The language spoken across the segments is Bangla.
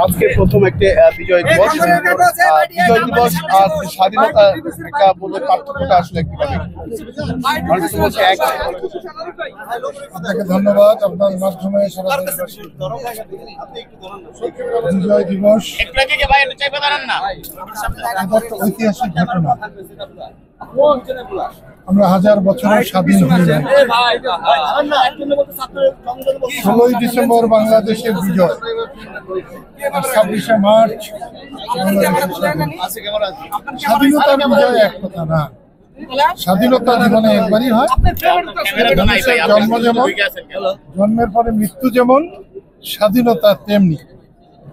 আজকে প্রথম একটা বিজয় দিবস। বিজয় দিবস আর স্বাধীনতা একটা বলতে পার্থক্যটা আসলে কিভাবে? আপনাকে ধন্যবাদ। আপনার মাধ্যমে বিজয় দিবস ঐতিহাসিক ঘটনা। আমরা হাজার বছরের স্বাধীন হয়ে যাই। 16ই ডিসেম্বর বাংলাদেশের বিজয়, 26শে মার্চ স্বাধীনতার বিজয় এক কথা না। স্বাধীনতা জীবনে একবারই হয়। জন্মের পরে মৃত্যু যেমন, স্বাধীনতা তেমনি।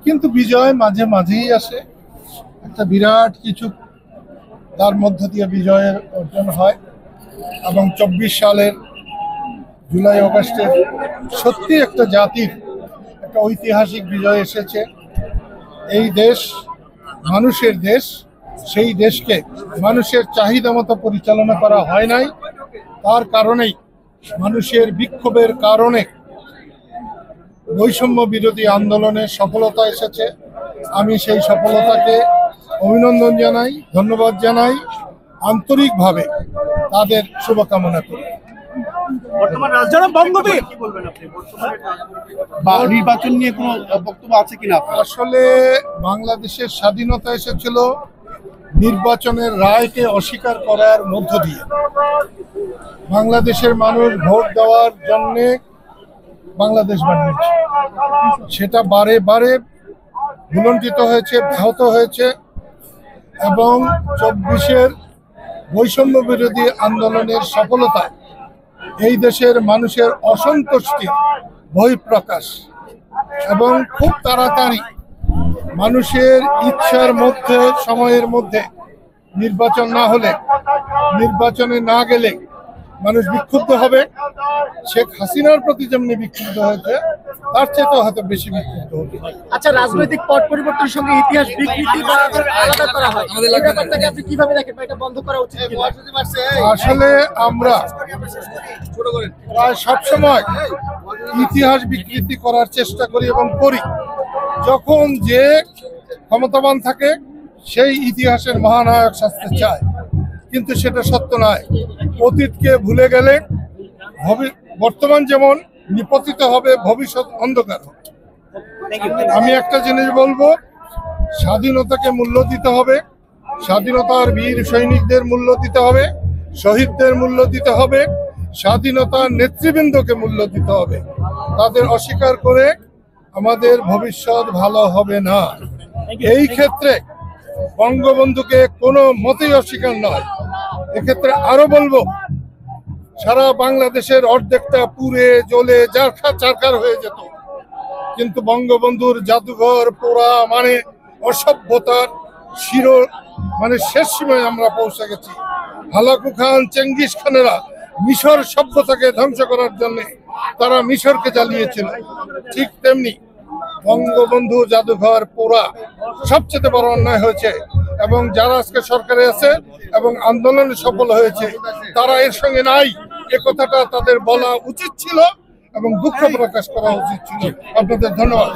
কিন্তু বিজয় মাঝে মাঝেই আসে, একটা বিরাট কিছু তার মধ্য দিয়ে বিজয়ের অর্জন হয়। এবং 24 সালের জুলাই অগাস্টের সত্যি একটা জাতির একটা ঐতিহাসিক বিজয় এসেছে। এই দেশ মানুষের দেশ, সেই দেশকে মানুষের চাহিদা মতো পরিচালনা করা হয় নাই। তার কারণেই মানুষের বিক্ষোভের কারণে বৈষম্য বিরোধী আন্দোলনের সফলতা এসেছে। আমি সেই সফলতাকে অভিনন্দন জানাই, ধন্যবাদ জানাই, আন্তরিকভাবে তাদের শুভকামনা করি। নির্বাচন নিয়ে কোনো বক্তব্য আছে কিনা? আসলে বাংলাদেশের স্বাধীনতা এসেছিল নির্বাচনের রায়কে অস্বীকার করার মধ্য দিয়ে। বাংলাদেশের মানুষ ভোট দেওয়ার জন্যে বাংলাদেশ বানিয়েছে, সেটা বারে বারে ভুলণ্ঠিত হয়েছে, ব্যাহত হয়েছে। এবং 24-এর বৈষম্য বিরোধী আন্দোলনের সফলতা এই দেশের মানুষের অসন্তুষ্টির বহিঃপ্রকাশ। এবং খুব তাড়াতাড়ি মানুষের ইচ্ছার মধ্যে, সময়ের মধ্যে নির্বাচন না হলে, নির্বাচনে না গেলে মানুষ বিক্ষুব্ধ হবে। শেখ হাসিনার প্রতি যেমনি বিক্ষুব্ধ হয়েছে, তার চেয়ে হয়তো বেশি বিক্ষুব্ধ হবে। আচ্ছা, রাজনৈতিক পট পরিবর্তনের সঙ্গে ইতিহাস বিকৃতি বা আলাদা করা হয়, এই ব্যাপারটাকে আপনি কিভাবে দেখেন? এটা বন্ধ করা উচিত? আসলে আমরা প্রায় সবসময় ইতিহাস বিকৃতি করার চেষ্টা করি এবং করি। যখন যে ক্ষমতাবান থাকে সেই ইতিহাসের মহানায়ক সাজতে চায়, কিন্তু সেটা সত্য নয়। অতীতকে ভুলে গেলে বর্তমান যেমন নিপতিত হবে, ভবিষ্যৎ অন্ধকার হবে। আমি একটা জিনিস বলবো, স্বাধীনতাকে মূল্য দিতে হবে, স্বাধীনতার বীর সৈনিকদের মূল্য দিতে হবে, শহীদদের মূল্য দিতে হবে, স্বাধীনতার নেতৃবৃন্দকে মূল্য দিতে হবে। তাদের অস্বীকার করে আমাদের ভবিষ্যৎ ভালো হবে না। এই ক্ষেত্রে বঙ্গবন্ধুকে কোনো মতেই অস্বীকার নয়। এক্ষেত্রে আরো বলবো, সারা বাংলাদেশের অর্ধেকটা পুড়ে জ্বলে চারখার হয়ে যেত, কিন্তু বঙ্গবন্ধুর জাদুঘর পোড়া মানে অসভ্যতার শেষ সীমায় আমরা পৌঁছে গেছি। হালাকু খান, চেঙ্গিস খানেরা মিশর সভ্যতাকে ধ্বংস করার জন্য তারা মিশরকে জ্বালিয়েছিল। ঠিক তেমনি বঙ্গবন্ধু জাদুঘর পোড়া সবচেয়ে বড় অন্যায় হয়েছে। এবং যারা আজকে সরকারে আছে এবং আন্দোলনে সফল হয়েছে, তারা এর সঙ্গে নাই, এ কথাটা তাদের বলা উচিত ছিল এবং দুঃখ প্রকাশ করা উচিত ছিল। আপনাদের ধন্যবাদ।